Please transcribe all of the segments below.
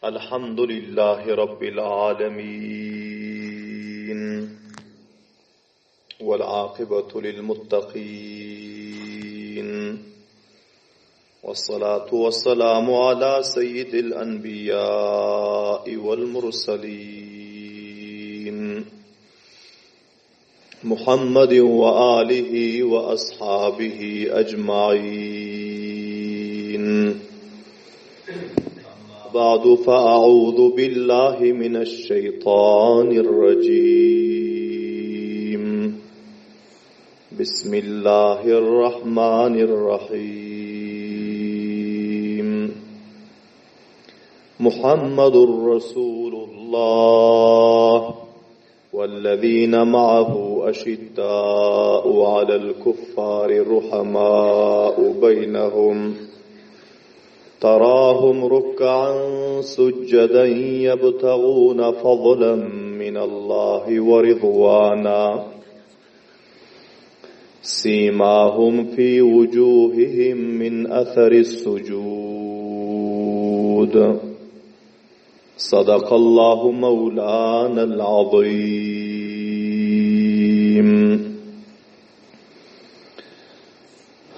الحمد لله رب العالمين والعاقبة للمتقين والصلاة والسلام على سيد الأنبياء والمرسلين محمد وآله وأصحابه أجمعين. بعد فأعوذ بالله من الشيطان الرجيم. بسم الله الرحمن الرحيم. محمد رسول الله والذين معه أشداء على الكفار رحماء بينهم تراهم ركعا سجدا يبتغون فضلا من الله ورضوانا سيماهم في وجوههم من أثر السجود. صدق الله مولانا العظيم.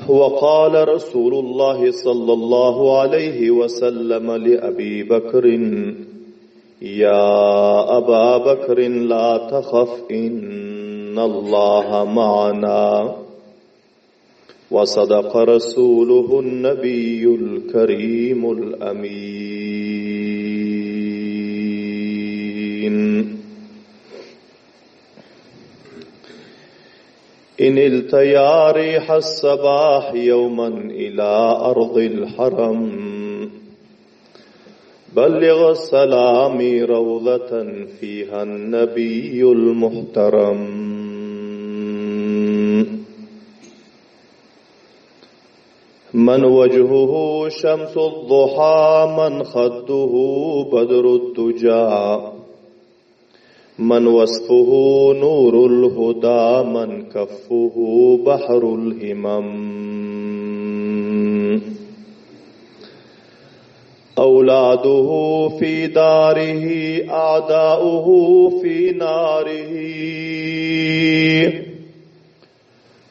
وقال رسول الله صلى الله عليه وسلم لأبي بكر: يا أبا بكر لا تخف إن الله معنا. وصدق رسوله النبي الكريم الأمين. إن التيا ريح الصباح يوما إلى أرض الحرم بلغ السلام روضة فيها النبي المحترم. من وجهه شمس الضحى من خده بدر الدجى من وصفه نور الهدى من كفه بحر الهمم. أولاده في داره أعداؤه في ناره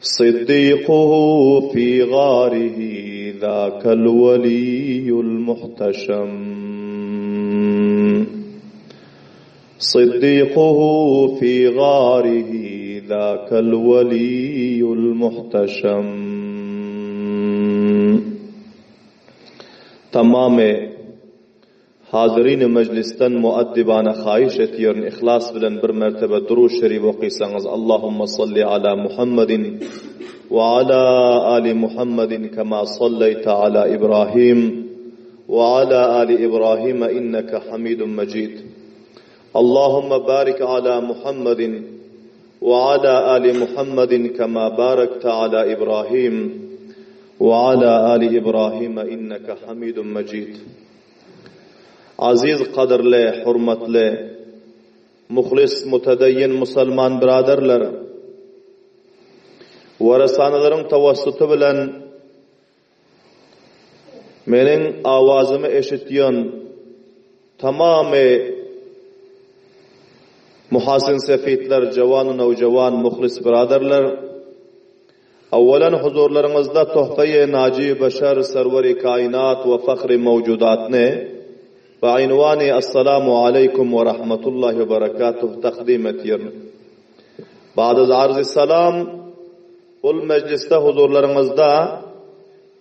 صديقه في غاره ذاك الولي المحتشم. صديقه في غاره ذاك الولي المحتشم. تمام حاضرین مجلستن مؤدبان خواهشتیرن اخلاص بلن بر مرتبه درود شریف و قیسانز اللهم صل على محمد وعلى آل محمد كما صليت على إبراهيم وعلى آل إبراهيم إنك حميد مجيد. اللهم بارك على محمد وعلى آل محمد كما باركت على إبراهيم وعلى آل إبراهيم إنك حميد مجيد. عزیز قدر لے حرمت لے مخلص متدین مسلمان برادرler ورسانelerin tavassutu bilen menin avazımı eşitleyen tamamı muhasin sefitler, cavan navcavan muhlis biraderler, evvelen huzurlarınızda tohtayı naci beşer serveri kainat ve fakhri mevcudat ne بعنوان السلام عليكم ورحمة الله وبركاته تقديم etiyorum. بعد عرض السلام bu mecliste huzurlarınızda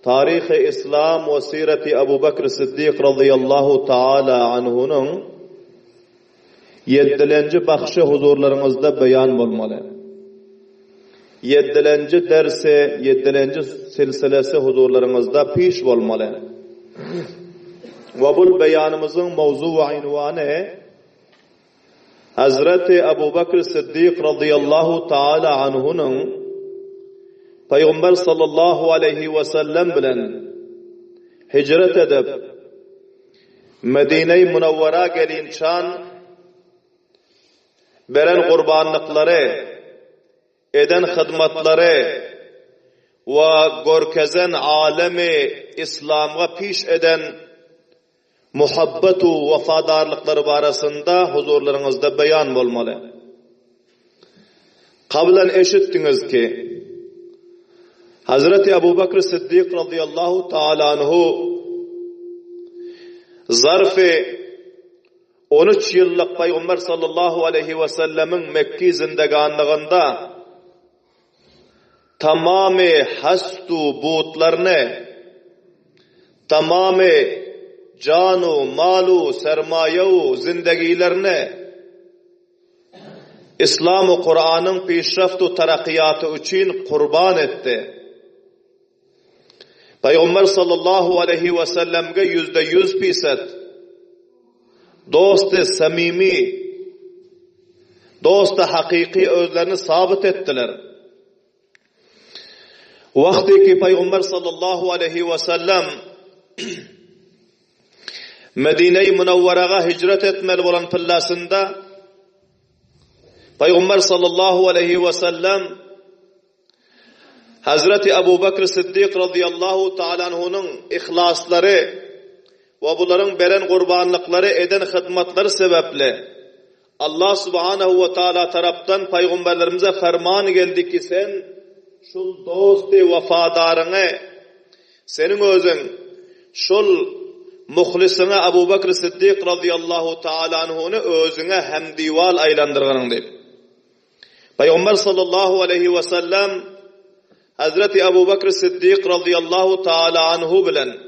tarih-i İslam ve sireti Ebu Bekir Siddiq radıyallahu teala anhu'nun 7. bakışı huzurlarınızda beyan olmalı. 7. dersi, 7. silsilesi huzurlarınızda piş olmalı. Ve bu beyanımızın mevzu ve unvanı Hazreti Ebu Bekir Siddiq radıyallahu teala anhu'nun Peygamber sallallahu aleyhi ve sellem bilen hicret edip Medine-i Münevvera gelinçan veren kurbanlıkları, eden hizmetleri ve görkezen alemi İslam'a piş eden muhabbet ve vafadarlıkları barasında huzurlarınızda beyan bolmaly. Qablan eşittiniz ki Hazreti Ebu Bekr Siddiq radıyallahu ta'ala anhu zarfi 13 yıllık Peygamber sallallahu aleyhi ve sellemin Mekki zindeganlığında tamamı hastu buğutlarını, tamamı canu, malu, sermayevu, zindegilerini İslam-ı Kur'an'ın pişraftu tarakkiyatı için kurban etti. Peygamber sallallahu aleyhi ve sellem'ge %100% dostu samimi, dostu hakiki özlerini sabit ettiler. Vakti ki Peygamber sallallahu aleyhi ve sellem Medine-i Münevvere'ye hicret etmeli olan pillasında Peygamber sallallahu aleyhi ve sellem Hazreti Ebu Bekr Siddiq radıyallahu ta'ala anhu'nun ihlasları ve bunların beren kurbanlıkları eden hizmetleri sebeple Allah subhanahu ve ta'ala taraftan peygamberlerimize ferman geldi ki sen şul dostu vafadarını senin özün şul muhlisine Ebu Bekr Siddiq radıyallahu ta'ala anhu'nu özüne hemdival aylandırganın deyip Peygamber sallallahu aleyhi ve sellem Hazreti Ebu Bekr Siddiq radıyallahu ta'ala anhu bilen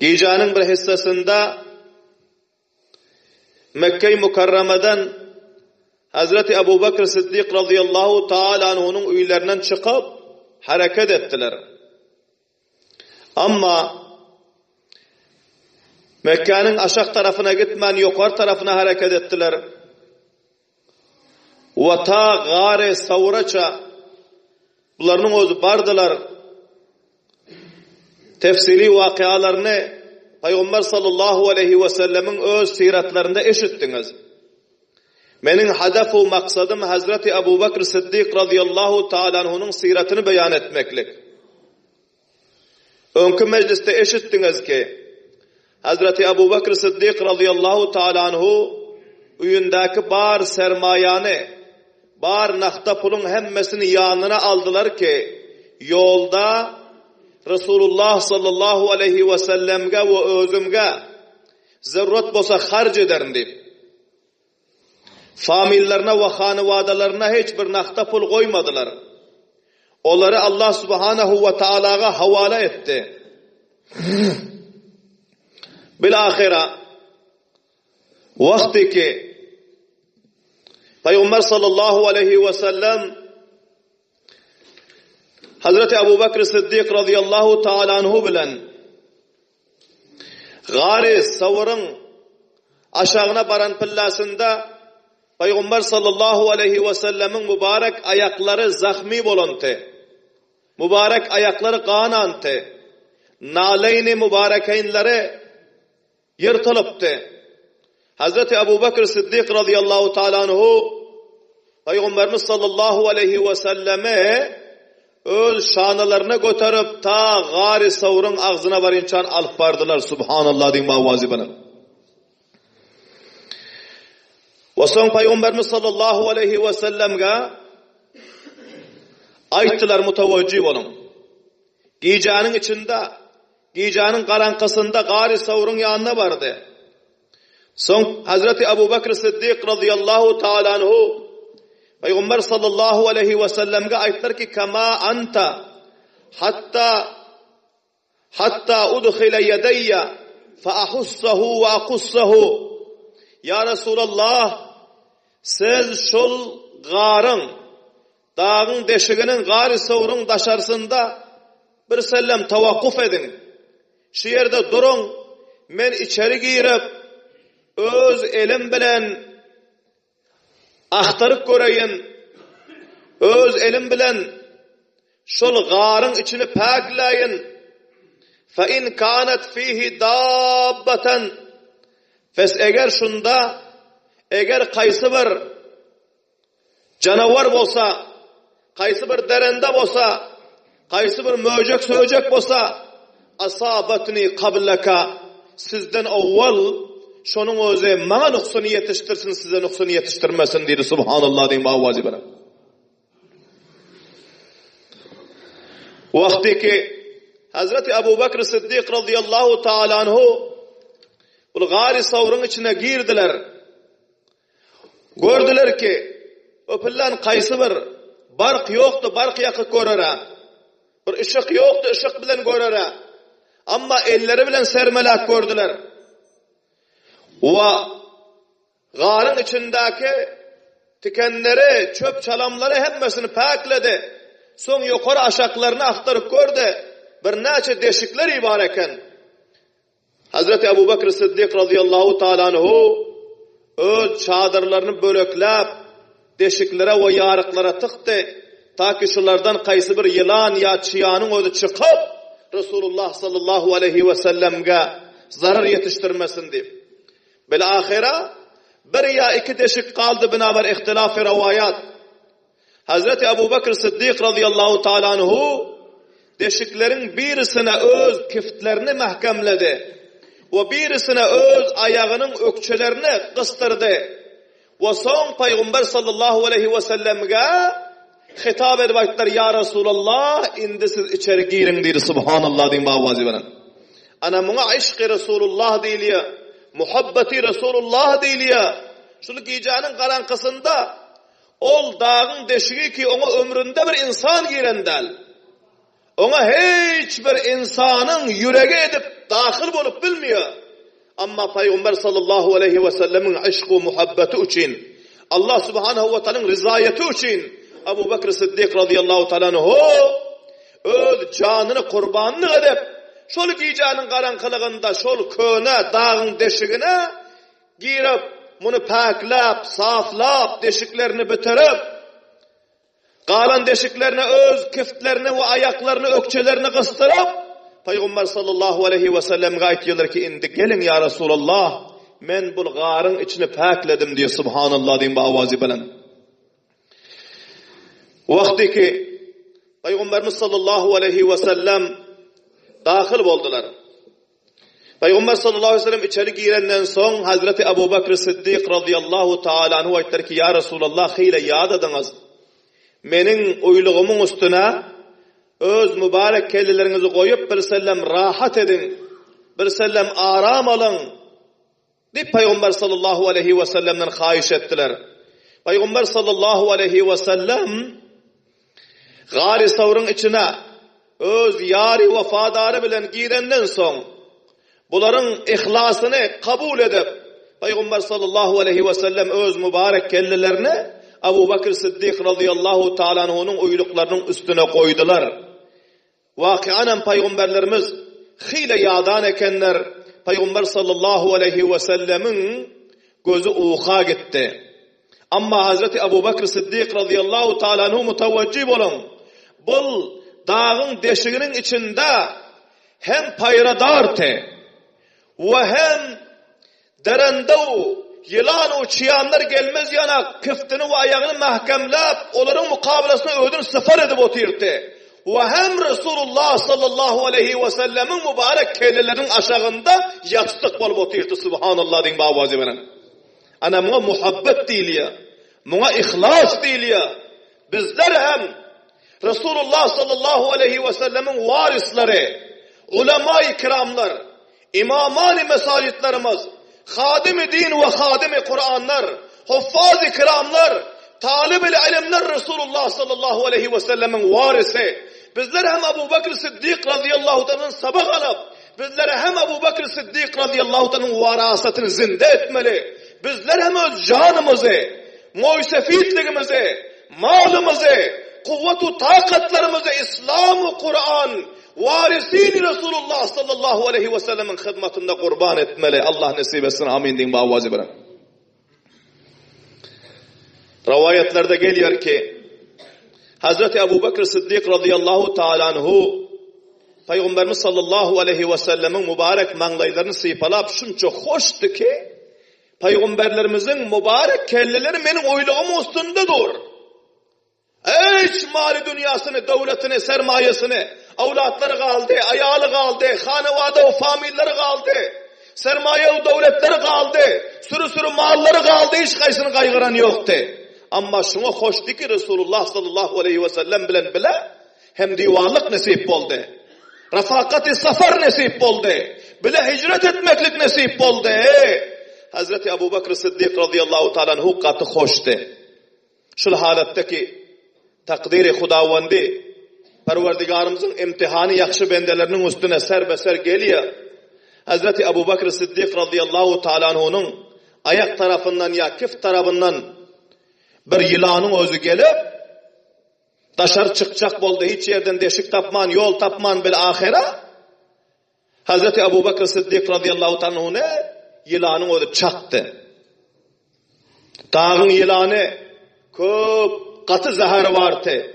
gecenin bir hissesinde Mekke-i Mukarreme'den Hazreti Ebu Bekr Siddiq radıyallahu ta'ala anhu'nun üylerinden çıkıp hareket ettiler. Ama Mekke'nin aşağı tarafına gitmen yukarı tarafına hareket ettiler. Ve ta gâre savraça bunların özü bardılar. Tefsili vakialarını Peygamber sallallahu aleyhi ve sellemin öz siratlarında eşittiniz. Menin hedefu maksadım Hazreti Ebu Bekr Siddiq radıyallahu ta'ala anhu'nun siratını beyan etmeklik. Önkü mecliste eşittiniz ki Hazreti Ebu Bekr Siddiq radıyallahu ta'ala anhu uyundaki bar sermayanı, bar nakta pulun hemmesini yanına aldılar ki yolda Resulullah sallallahu aleyhi ve sellemge ve özümge zerrat bolsa harc ederim deyip famillerine ve hanıvadalarına hiçbir nakta pul koymadılar. Onları Allah subhanahu ve ta'ala'ya havale etti. Bilahira vakti ki Peygamber sallallahu aleyhi ve sellem Hazreti Ebu Bekr Siddiq radıyallahu ta'ala anhu bilen gâri savurun aşağına baran pillasında Peygamber sallallahu aleyhi ve sellemin mübarek ayakları zahmi bolantı. Mübarek ayakları qanantı. Naleyni mübarekeynleri yırtılıptı. Hazreti Ebu Bekr Siddiq radıyallahu ta'ala anhu Peygamberimiz sallallahu aleyhi ve selleme öz şanlarını götürüp ta gâri savurun ağzına varınçan alıp bardılar. Subhanallah deyin mavazibana. Ve son Peygamberimiz sallallahu aleyhi ve sellem'e ayttılar mutavacci olun. Gecenin içinde, gecenin karankasında gâri savurun yanına vardı. Son Hazreti Ebu Bekr Siddiq radıyallahu ta'ala anhu Peygamber sallallahu aleyhi ve sellem'e ayttılar ki kema anta hatta udkhila yedayya fa ahussahu ve aqussahu. Ya Resulallah siz şol garın dağın deşiginin gari savurun daşarsında bir sellem tavakkuf edin. Şu yerde durun men içeri girip öz elim bilen ahtarıp göreyim. Öz elim bilen şol garın içini paklayin. Fa in kanat fihi dabbatan fes eğer şunda eğer kaysı bir canavar bolsa, kaysı bir derende bolsa, kaysı bir möcek söcek bolsa, asabatni qablaka sizden awval şonun özü mana nuqsunu yetiştirsin, size nuqsunu yetiştirmesin dedi. Subhanallah deyin avazi bilen. Vaxtiki Hazreti Ebu Bekir Siddiq radıyallahu ta'ala anhu bu gari savrun içine girdiler. Gördüler ki öpülen kaysı bir bark yoktu, bark yakıp görere. Bir ışık yoktu, ışık bilen görere. Ama elleri bilen sermelak gördüler. Ve garın içindeki tikenleri, çöp çalamları hepsini pakledi. Son yukarı aşaklarını aktarıp gördü. Bir neçe deşikler ibareken. Hazreti Ebu Bekir Siddiq radıyallahu ta'ala anhu öz çadırlarını bölöklep deşiklere ve yarıklara tıktı. Ta ki şulardan kaysı bir yılan ya çıyanın özü çıkıp Resulullah sallallahu aleyhi ve sellem'e zarar yetiştirmesin deyip. Bilahira bir ya iki deşik kaldı binaber ihtilaf-ı rivayat. Hazreti Ebu Bekir Siddiq radıyallahu ta'ala anhu deşiklerin birisine öz kiftlerini mahkemledi. Ve birisine öz ayağının ökçelerini kıstırdı. Ve son Peygamber sallallahu aleyhi ve sellem'e hitap edip aytlar, ya Resulallah indi siz içeri girin dedi. Subhanallah deyin bağvazı bana. Ana buna aşk-ı Resulullah deyiliyor. Muhabbeti Resulullah deyiliyor. Şunu giyeceğinin karankısında ol dağın deşiği ki ona ömründe bir insan girendel. Ona hiçbir insanın yüreği edip dahil bulup bilmiyor. Ama Peygamber sallallahu aleyhi ve sellemin aşkı muhabbeti için, Allah subhanahu ve teala'nın rızayeti için Ebu Bekir Siddiq radıyallahu ta'ala anhu öz canını kurbanını edip şol giyeceğinin karankılığında şol köne dağın deşiğine girip bunu paklap, saflap, deşiklerini bitirip kalan deşiklerine öz kiftlerini ve ayaklarını, ökçelerini kıstırıp Peygamber sallallahu aleyhi ve sellem'e aytıyorlar ki indi gelin ya Resulallah men bu garın içini pakledim diye. Subhanallah deyin bu avazi bilen. Vakti ki Peygamberimiz sallallahu aleyhi ve sellem dahil oldular. Peygamber sallallahu aleyhi ve sellem içeri girenden son Hazreti Ebu Bekir Siddiq radıyallahu ta'ala anhu aytlar ki ya Resulallah hile yad ediniz. Menin uyluğumun üstüne öz mübarek kellelerinizi koyup bir sellem rahat edin. Bir sellem aram alın. Deyip Peygamber sallallahu aleyhi ve sellem'den hayiş ettiler. Peygamber sallallahu aleyhi ve sellem gari savrun içine öz yari vefadarı bilen girenden son bunların ihlasını kabul edip Peygamber sallallahu aleyhi ve sellem öz mübarek kellelerini Ebu Bekir Siddiq radıyallahu ta'ala anhu'nun uyluklarının üstüne koydular. Vakianen Peygamberlerimiz hile yadan ekenler Peygamber sallallahu aleyhi ve sellemin gözü uha gitti. Ama Hazreti Ebu Bekir Siddiq radıyallahu ta'ala anhu mutevveccih olun. Bu dağın deşiğinin içinde hem payradartı ve hem derende yılan uçuyanlar gelmez yana kıftını ve ayağını mahkemlep onların mukabelasına ödün sıfır edip oturdu. Ve hem Resulullah sallallahu aleyhi ve sellemin mübarek kellelerinin aşağında yastık bolup oturdu. Subhanallah deyin bağvazı bana. Ana buna muhabbet değil ya. Buna ihlas değil ya. Bizler hem Resulullah sallallahu aleyhi ve sellemin varisleri, ulema-i kiramlar, imamani mesacitlerimiz, hadim-i din ve hadim-i Kur'anlar, huffaz-ı kiramlar, talib-i ilimler Resulullah sallallahu aleyhi ve sellemin varisi. Bizler hem Ebu Bekir Siddiq radıyallahu ta'nın sabah alıp, bizler hem Ebu Bekir Siddiq radıyallahu ta'nın varasatını zinde etmeli. Bizler hem öz canımızı, muysefitliğimizi, malımızı, kuvvetu takatlarımızı İslam-ı Kur'an varisini Resulullah sallallahu aleyhi ve sellemin hizmetinde kurban etmeli. Allah nasip etsin. Amin deyin. Bağvazı bırak. Rivayetlerde geliyor ki Hazreti Ebu Bekir Siddiq radıyallahu ta'ala anhu Peygamberimiz sallallahu aleyhi ve sellemin mübarek manglaylarını sıypalap şunca hoştu ki Peygamberlerimizin mübarek kelleleri benim oyluğum üstünde dur. Hiç mali dünyasını, devletini, sermayesini, avlatları kaldı, ayalı kaldı, hanevada o familleri kaldı, sermaye o devletleri kaldı, sürü malları kaldı, hiç kaysını kaygıran yoktu. Ama şuna hoştu ki Resulullah sallallahu aleyhi ve sellem bilen bile hem divanlık nasip oldu. Rafakat-i safar nasip oldu. Bile hicret etmeklik nasip oldu. Hazreti Ebu Bakr Sıddık radıyallahu ta'ala hukatı hoştu. Şu halattaki takdiri Hudavandi, Perverdigarımızın imtihanı yakşı bendelerinin üstüne serbeser geliyor. Hazreti Ebu Bakr Sıddık radıyallahu ta'ala'nın ayak tarafından ya kif tarafından bir yılanın özü gelip dışarı çıkacak oldu. Hiç yerden deşik tapman, yol tapman bile ahira. Hazreti Ebu Bakr Sıddık radıyallahu ta'ala'nın yılanın özü çaktı. Dağın yılanı köp katı zahar vardı.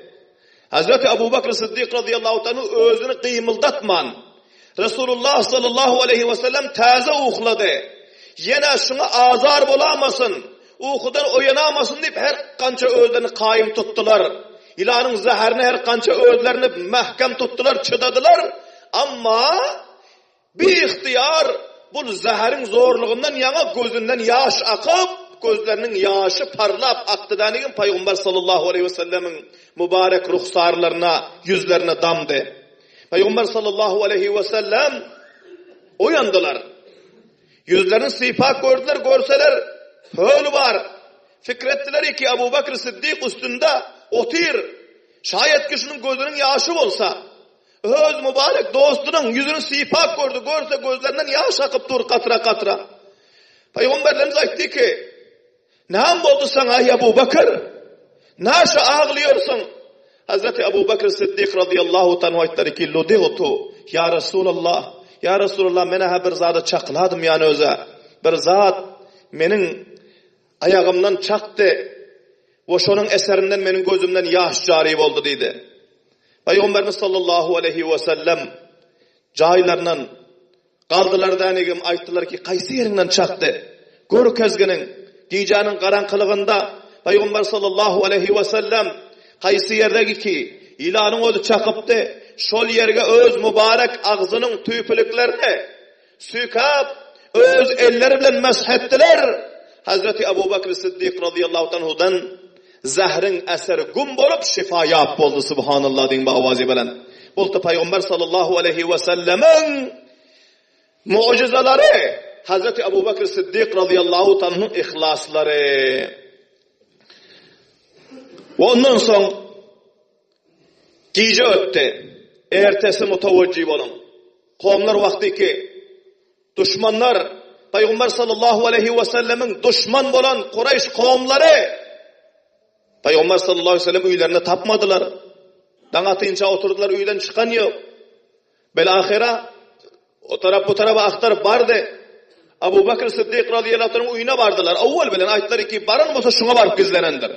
Hazreti Ebu Bakr Sıddık radıyallahu ta'ala özünü kıymıldatman. Resulullah sallallahu aleyhi ve sellem taze uhladı. Yine şuna azar bulamasın, uykudan oyanamasın deyip her kança özlerini kaim tuttular. İlanın zaharını her kança özlerini mahkem tuttular, çıdadılar. Ama bir ihtiyar bu zaharın zorluğundan yana gözünden yaş akıp, gözlerinin yaşı parlap aktıdanıgın Peygamber sallallahu aleyhi ve sellemin mübarek ruhsarlarına, yüzlerine damdı. Peygamber sallallahu aleyhi ve sellem uyandılar. Yüzlerini sifat gördüler, görseler höl var. Fikrettiler ki Ebu Bakr Sıddık üstünde otir. Şayet kişinin gözünün yaşı olsa, öz mübarek dostunun yüzünün sifat gördü, görse gözlerinden yaş akıp dur katra katra. Peygamberlerimiz ayıttı ki, ne oldu sana Ebu Bakr? Naşa ağlıyorsun? Hazreti Ebu Bakr Sıddık radıyallahu ta'ala ayıttı ki, ludiğtu ya Resulallah, ya Resulallah mene bir zada çakladım yani öze. Bir zat menin ayağımdan çaktı. O şonun eserinden menin gözümden yaş cari oldu dedi. Peygamberimiz sallallahu aleyhi ve sellem cahillerden kaldılar denigim ayttılar ki kaysi yerinden çaktı. Gör közgünün giyeceğinin karanqılığında Peygamber sallallahu aleyhi ve sellem kaysi yerdeki ki ilanın odu çakıptı. Şol yerge öz mübarek ağzının tüypülüklerini sükap öz elleri bilen meshettiler. Hazreti Ebu Bakr Sıddık radıyallahu anhu'dan zahrin eseri gum bolup şifa yap oldu subhanallah deyin bu avazi bilen. Bultu Peygamber sallallahu aleyhi ve sellemin mucizeleri Hazreti Ebu Bakr Sıddık radıyallahu anhu'nun ihlasları. Ondan sonra gece öttü. Ertesi mutavacci olun. Kavimler vakti ki düşmanlar Peygamber sallallahu aleyhi ve sellemin düşman olan Kureyş kavimleri Peygamber sallallahu aleyhi ve sellem üylerine tapmadılar. Dangatınca oturdular, üyden çıkan yok. Belahira o taraf bu tarafa aktarıp vardı. Ebu Bakr Sıddık radıyallahu anh'ın uyuna vardılar. Avval bilen ayetleri ki baran olsa şuna varıp gizlenendir.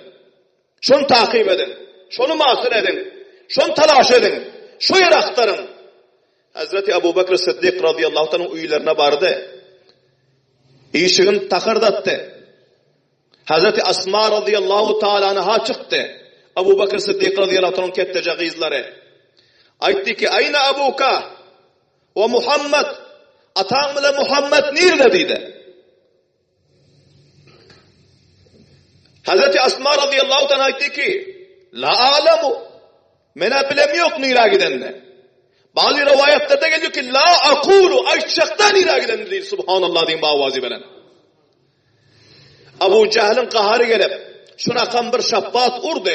Şunu takip edin. Şunu masur edin. Şunu talaş edin. Şu yere aktarın. Hazreti Ebu Bakr Sıddık radıyallahu anh'ın uyularına vardı. İşiğin takırdattı. Hazreti Asma radıyallahu ta'ala anha çıktı. Ebu Bakr Sıddık radıyallahu anh'ın kettece gizleri. Aytti ki ayna Ebuka ve Muhammed atan ile Muhammed nerede dedi. Hazreti Asma radıyallahu ta'ala aytti ki la alamu mena bilem yok nira gidenle. Bazı rivayetlerde geliyor ki la akulu ayçaktan nira gidenle değil. Subhanallah diyeyim bağvazi belen. Abu Cehil'in kaharı gelip şuna kan bir şabbat urdu.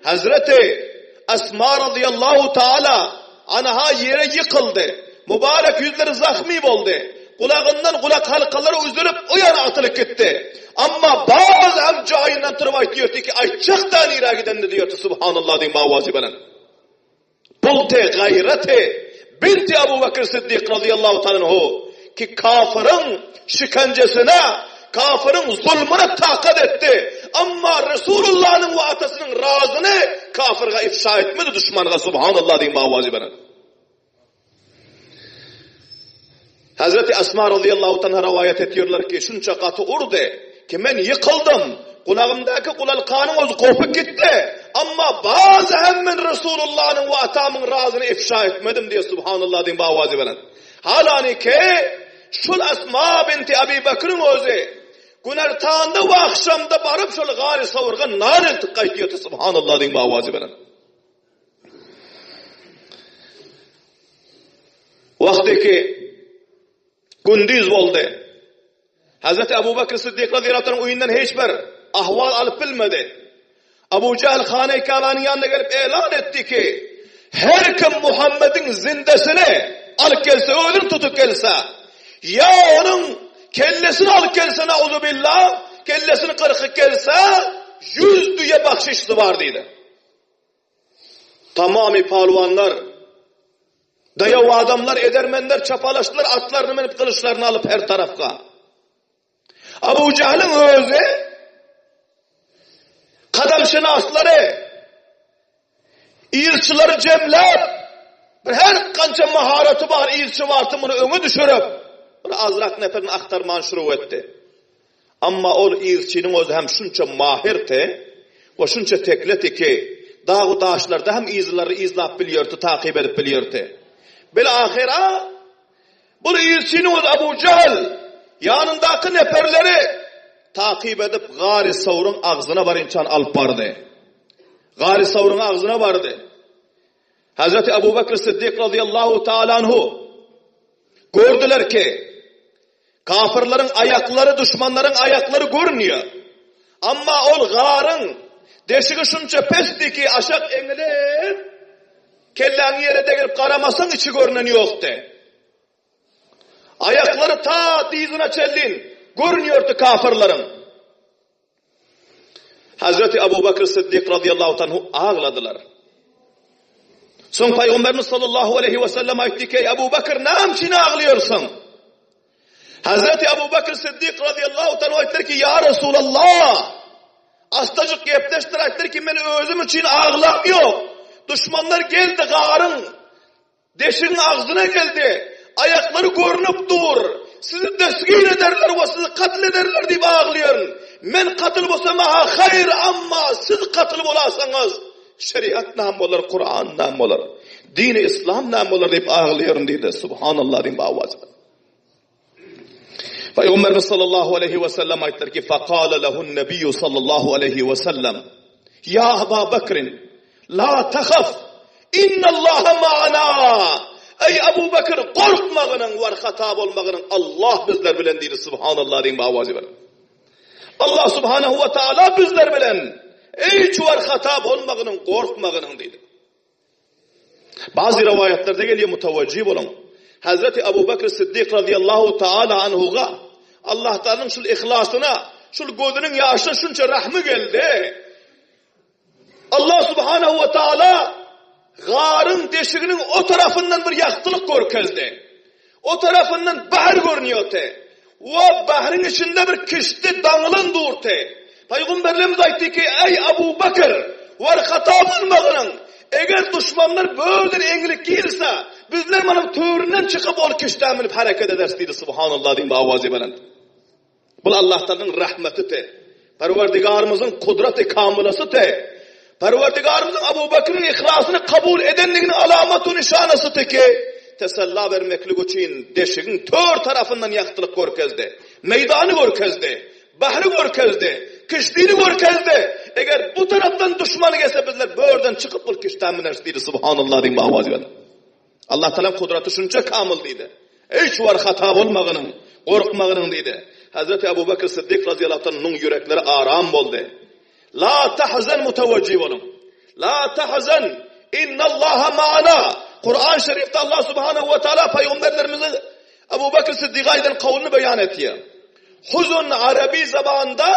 Hazreti Asma radıyallahu ta'ala anha yere yıkıldı. Mübarek yüzleri zahmi oldu. Kulağından kulak halkaları üzülüp o yana atılıp gitti. Ama bazı amcayından tırvayt diyordu ki ayçaktan nira gidenle diyordu. Subhanallah diyeyim bağvazi belen. Bulte gayreti binti Ebu Bakr Sıddık radıyallahu ta'ala ki kafirin şikancesine, kafirin zulmüne takat etti. Ama Resulullah'ın ve atasının razını kafirga ifşa etmedi düşmanına subhanallah diyeyim bağvazi benen. Hazreti Asma radıyallahu ta'ala rivayet ediyorlar ki şunca katı urdu ki ben yıkıldım. Kulağımdaki kulak kanım özü kopup gitti. Amma bazı hemmen Resulullah'ın ve atamın razını ifşa etmedim diye subhanallah deyin bavazi bilen. Halani ki şul Asma binti Abi Bakır'ın özü günertağında ve akşamda barıp şul gari savurgan nar iltik kaytiyordu subhanallah deyin bavazi bilen. Vaktiki gündüz oldu. Hazreti Ebu Bakır Sıddık radıyallahu anh oyundan hiçbir ahval alıp bilmedi. Abu Cehl Hane-i Kâba'nın yanına gelip elan etti ki her kim Muhammed'in zindesini alıp gelse, ölüm tutup gelse ya onun kellesini alıp gelse nauzubillah, kellesini kırıkıp gelse 100 düye bahşişli var dedi. Tamamı palvanlar, dayav adamlar, edermenler çapalaştılar, atlarını menip kılıçlarını alıp her tarafka. Abu Cehl'in özü kadamşinasları, iyilçileri cemlep, her kança mahareti var, iyilçi vardı bunu öngü düşürüp, azrak neferini aktarman şuru etti. Amma o iyilçinin özü hem şunça mahirti, ve şunça tekleti ki, dağı dağışlarda hem izleri izlap biliyordu, takip edip biliyordu. Bilahira, bu iyilçinin özü Abu Cehl, yanındaki neferleri, takip edip Gari Savr'un ağzına varınçan alıp vardı. Gari Savr'un ağzına vardı. Hazreti Ebu Bakır Sıddık radıyallahu ta'ala anhu gördüler ki kafirlerin ayakları, düşmanların ayakları görünüyor. Ama o garın deşiği şunca pesti ki aşağı enilip kelleğin yere de gelip karamasan içi görünen yoktu. Ayakları ta dizine çellin görünüyordu kafirlerin. Hazreti Ebu Bakır Sıddık radıyallahu anhu ağladılar. Son Peygamberimiz sallallahu aleyhi ve sellem ayıttı ki Ebu Bakır ne için ağlıyorsun? Hazreti Ebu Bakır Sıddık radıyallahu anhu ayıttı ki ya Resulallah astacık gepleştir ayıttı ki ben özüm için ağlamıyor. Düşmanlar geldi garın deşin ağzına geldi. Ayakları görünüp dur. Sizi teskin ederler ve sizi katlederler diye ağlıyor. Men katıl olsam hayır ama siz katıl olasınız. Şeriat nam olur, Kur'an nam olur. Din-i İslam nam olur deyip ağlıyorum dedi. Subhanallah deyip avaz. Peygamberimiz sallallahu aleyhi ve sellem ayetler ki فَقَالَ لَهُ النَّبِيُّ sallallahu aleyhi ve sellem Ya Ebu Bakrin la tehaf innallâhe ma'ana. Ey Ebu Bakır korkmağının var hatap olmağının Allah bizler bilen deyir. Subhanallah deyip avaz verin. Allah subhanahu ve teala bizler bilen ey çuvar hatap olmağının korkmağının deydi. Bazı rivayetlerde geliyor mutavaccib olun. Hazreti Ebu Bakır Sıddık radıyallahu ta'ala anhuga Allah Teala'nın şu ihlasına, şu gözünün yaşına şunca rahmi geldi. Allah subhanahu ve teala garın deşiğinin o tarafından bir yaktılık görkezdi. O tarafından bahar görünüyordu. O baharın içinde bir kişti dağılın durdu. Peygamberimiz ayıttı ki ey Ebu Bakır var hatabın mağının eğer düşmanlar böyle engelik girse bizler manım töründen çıkıp ol kişten binip hareket ederiz dedi. Subhanallah deyin bu avazı veren. Bu Allah'tan rahmeti te. Perverdigarımızın kudreti kamilası te. Perverdigarımızın Ebu Bakır'ın ihlasını kabul edenliğinin alamatı nişanası te ki tesella vermeklik için deşiğin tör tarafından yaktılık görkezdi. Meydanı görkezdi. Bahri görkezdi. Kıştığını görkezdi. Eğer bu taraftan düşmanı gelse bizler böyleden çıkıp bu kıştan bineriz dedi. Subhanallah deyin bu avazı veren. Allah Teala kudreti şunca kamil dedi. Hiç var hata olmağının, korkmağının dedi. Hazreti Ebu Bakır Sıddık radıyallahu anh'ın yürekleri aram oldu. La tahzen mutavaccib olun. La tahzen innallaha ma'ana. Kur'an-ı Şerif'te Allah subhanahu ve teala peygamberlerimizi Ebu Bakır Sıddık'ın kavlini beyan ediyor. Huzun Arabi zamanında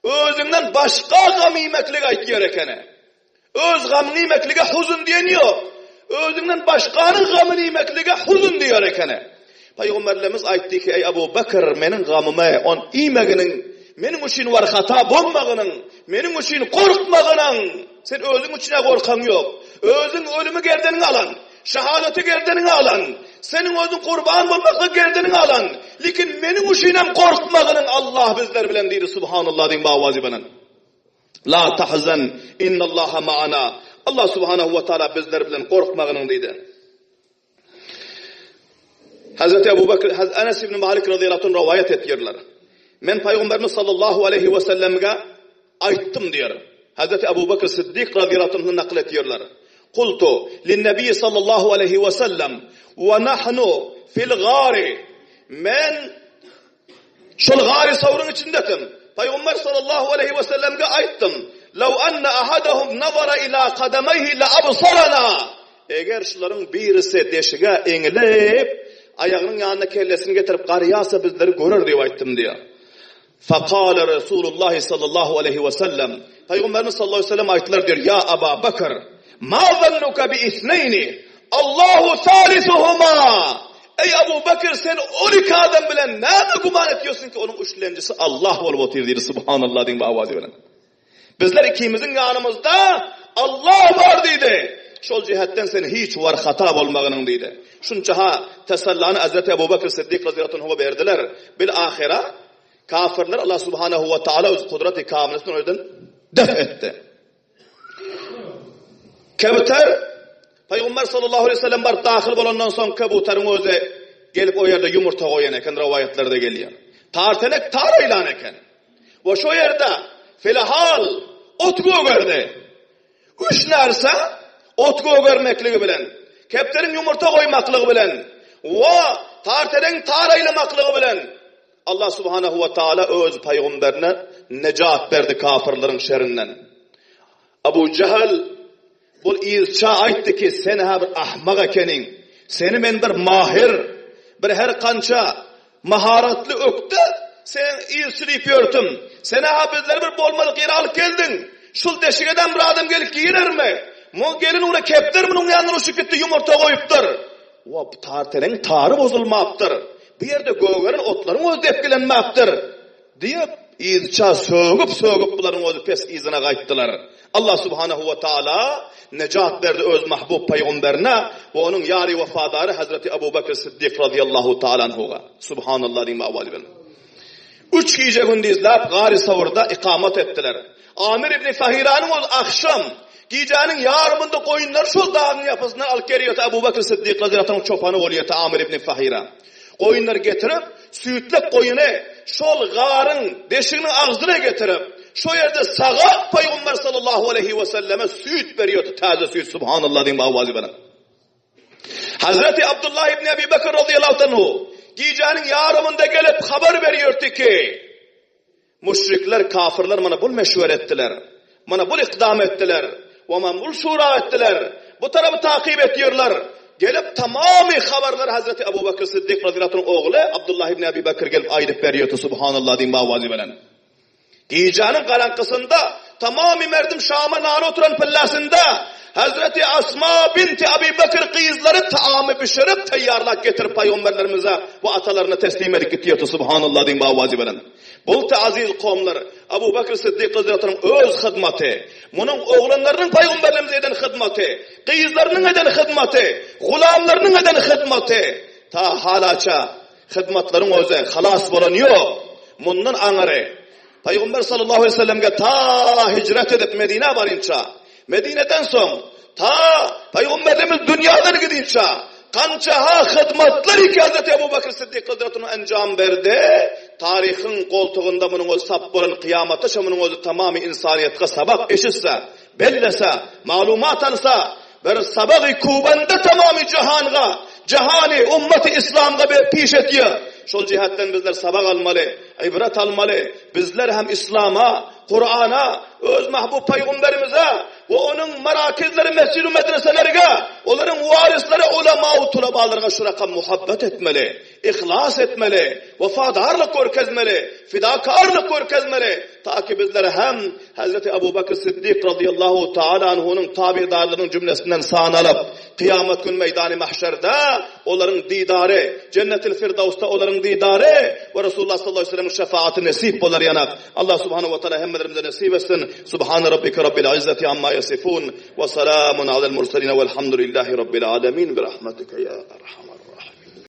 özünden başka gam yemeklik aytıyor ekene. Öz gamını yemeklige huzun diyeniyor. Özünden başkanın gamını yemeklige huzun diyor ekene. Peygamberlerimiz aytti ki ey Ebu Bakır menin gamıma on yemeginin menin için var hata bulmağının menin için korkmağının sen özün içine korkan yok. Özün ölümü gerdenini alan. Şehadeti gerdenini alan. Senin özün kurban bulmakla gerdenini alan. Lakin menin içine korkmağının Allah bizler bilen deyir. Subhanallah deyin bu avazı bana. La tahzan innallaha ma'ana. Allah subhanahu wa taala bizler bilen korkmagının deydi. Hazreti Ebu Bakr, Enes ibn Malik radıyallahu anh rivayet ettiler. Men Peygamberimiz sallallahu aleyhi ve sellem'e aytdım diyor. Hazreti Ebu Bakr Siddiq radıyallahu anh nakl ettiler. Kultu lin-nebi sallallahu aleyhi ve sellem ve nahnu fil gari. Men şol gari savrun içindetim. Peygamber sallallahu aleyhi ve sellem'e aytdım. Law anna ahadahum nazara ila qadamayhi la absarana. Eğer şuların birisi deşige eğilip ayağının yanına kellesini getirip qarıyasa bizleri görür diye aytdım diyor. Faqala Resulullah sallallahu aleyhi ve sellem. Peygamberimiz sallallahu aleyhi ve sellem ayttılar diyor. Ya Ebu Bakr, ma zannuka bi isneyni? Allahu salisuhuma. Ey Ebu Bakr, sen 12 adam bilen ne guman ediyorsun ki onun üçlencisi Allah olup otur diyor. Subhanallah deyin bu avazı bilen. Bizler ikimizin yanımızda Allah var dedi. Şol cihetten sen hiç var hata olmağının dedi. Şunca ha tesallanı Hazreti Ebu Bakr Siddiq radıyallahu anh verdiler. Bil ahira kafirler Allah subhanahu ve taala öz kudreti kamilesinden oradan def etti. Kebuter Peygamber sallallahu aleyhi ve sellem bar dahil olandan sonra kebuterin özü gelip o yerde yumurta koyan eken rivayetlerde geliyor. Tartenek tar ilan eken. Ve şu yerde filahal otku gördü. Üç narsa otku görmekliği bilen, kepterin yumurta koymaklığı bilen, ve tarteden tar aylamaklığı bilen Allah subhanahu ve taala öz peygamberine necat verdi kafirlerin şerrinden. Abu Cehal bu izça aytdı ki sen ha bir ahmak ekenin, seni men bir mahir, bir her kança maharatlı öktü, sen izçilip yörtüm, sen ha bizler bir bolmalık yere alıp geldin, şul deşigeden bir adam gelip giyirer mi? Mo gelin ona keptir bunun yanına uçup gitti yumurta koyuptur. O tartenin tarı bozulmaptır. Bir yerde göğlerin otların özü tepkilenmaptır. Deyip izça sögüp bunların özü pes izine kayttılar. Allah subhanahu ve taala necat verdi öz mahbub peygamberine ve onun yari vefadarı Hazreti Ebu Bakr Siddiq radıyallahu taala anhuga. Subhanallah diyeyim avvali ben. 3 gece gündüzlap gari savurda ikamet ettiler. Amir ibn Fahira'nın o akşam gecenin yarımında koyunlar şu dağın yapısından alıp geliyor. Ebu Bakr Siddiq radıyallahu anh çopanı oluyor Amir ibn Fahira. Koyunlar getirip sütlük koyunu şol garın deşiğinin ağzına getirip şu yerde sağa Peygamber sallallahu aleyhi ve selleme süt veriyor. Taze süt subhanallah diyeyim avazı bana. Hazreti Abdullah ibn Ebi Bekir radıyallahu anh gecenin yarımında gelip haber veriyordu ki müşrikler, kafirler bana bul meşver ettiler. Bana bul ikdam ettiler. Ve bana bul şura ettiler. Bu tarafı takip ediyorlar. Gelip tamamı haberler Hazreti Ebu Bakr Siddiq radıyallahu anh oğlu Abdullah ibn Ebi Bekir gelip aydıp veriyordu subhanallah diyeyim bavazi bilen. Gecenin kalankısında tamamı merdim Şam'a nara oturan pillasında Hazreti Asma binti Ebi Bekir kıyızları taamı pişirip tayyarlak getirip peygamberlerimize bu atalarına teslim edip gidiyordu subhanallah diyeyim bavazi bilen. Bu aziz kavmlar Ebu Bakr Siddiq radıyallahu anh öz hizmeti, bunun oğlanlarının peygamberlerimize eden hizmeti, kıyızlarının eden hizmeti, gulamlarının eden hizmeti ta halaça hizmetlerin özü halas bolan yok. Bundan anarı Peygamber sallallahu aleyhi ve sellem'e ta hicret edip Medine varınca, Medine'den son ta Peygamberimiz dünyadan gidince kança ha hizmetleri ki Hazreti Ebu Bakr Siddiq radıyallahu anh encam verdi. Tarihin koltuğunda bunun o sap bolan kıyamata şamunun o tamamı insaniyetke sabak eşitse, bellese, malumat alsa, bir sabak-ı kubanda tamamı cihani ümmeti İslam'a bir piş etiyor. Şol cihetten bizler sabak almalı, ibret almalı. Bizler hem İslam'a, Kur'an'a, öz mahbub peygamberimize ve onun merakizleri, mescid-i medreselerine, onların varisleri, ulema-u tulabalarına şuraka muhabbet etmeli, ihlas etmeli, vefadarlık görkezmeli, fidakarlık görkezmeli. Ta ki bizler hem Hazreti Ebu Bakr Siddiq radıyallahu ta'ala anhu'nun tabidarlarının cümlesinden sağlanıp, kıyamet gün meydanı mahşerde onların didarı, cennet-i firdevs'ta onların didarı ve Resulullah sallallahu aleyhi ve sellem'in şefaati nasip olar yanak. Allah subhanahu ve teala hemmelerimize nasip etsin. Subhane rabbike rabbil izzati amma yasifun ve selamun alel murselin velhamdülillahi rabbil alemin bi rahmetike ya erhamer.